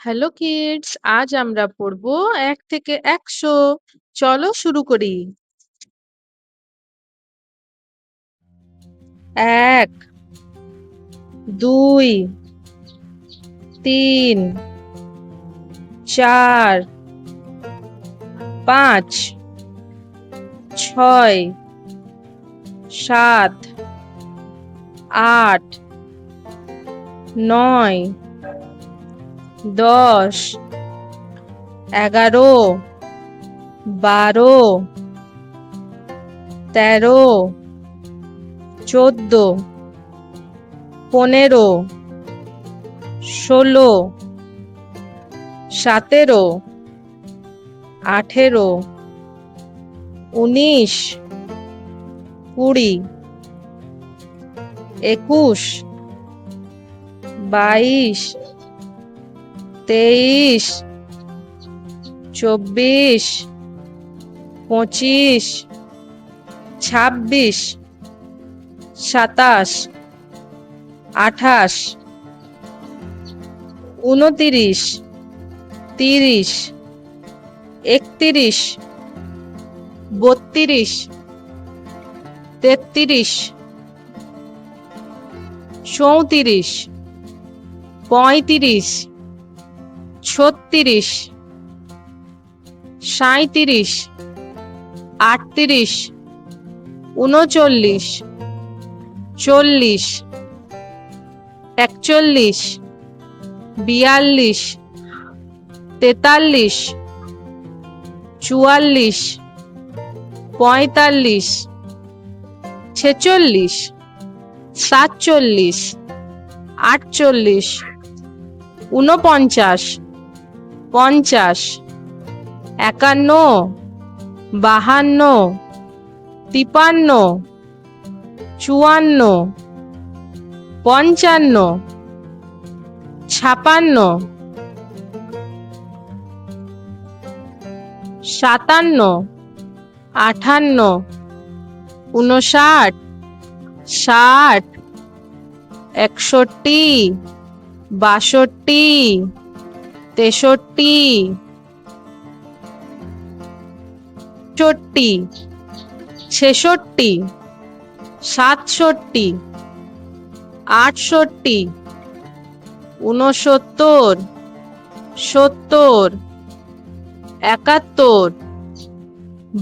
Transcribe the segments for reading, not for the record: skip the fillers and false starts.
Hello kids, আজ আমরা পড়ব ১ থেকে ১০০। চলো শুরু করি। ১, ২, ৩, ৪, ৫, ৬, ৭, ৮, ৯, ১০, ১১, ১২, ১৩, ১৪, ১৫, ১৬, ১৭, ১৮, ১৯, ২০, ২১, ২২, ২৩, ২৪, ২৫, ২৬, ২৭, ২৮, ২৯, ৩০, ৩১, ৩২, ৩৩, ৩৪, ৩৫, ৩৬, ৩৭, ৩৮, ৩৯, ৪০, ৪১, ৪২, ৪৩, ৪৪, ৪৫, ৪৬, ৪৭, ৪৮, ৪৯, ৫০, ৫১, ৫২, ৫৩, ৫৪, ৫৫, ৫৬, ৫৭, ৫৮, ৫৯, ৬০, ৬১, ৬২, ৬৩, ৬৪, ৬৬, ৬৭, ৬৮, ৬৯, ৭০, ৭১,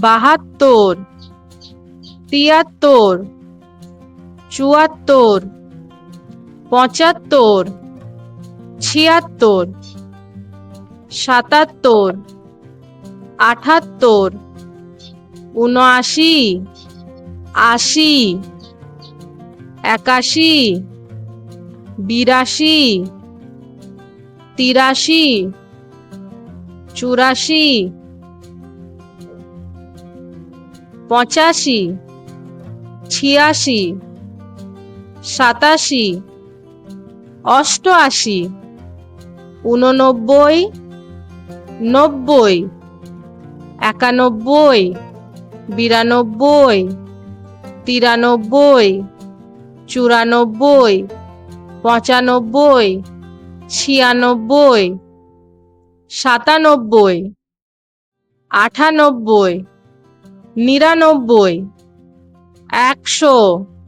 ৭২, ৭৩, ৭৪, ৭৫, ৭৬, ৭৭, ৭৮, ৭৯, ৮০, ৮১, ৮২, ৮৩, ৮৪, ৮৫, ৮৬, ৮৭, ৮৮, ৮৯, ৯০, ৯১, ৯২, ৯৩, ৯৪, ৯৫, ৯৬, ৯৭, ৯৮, ৯৯, ৯৯, ১০০।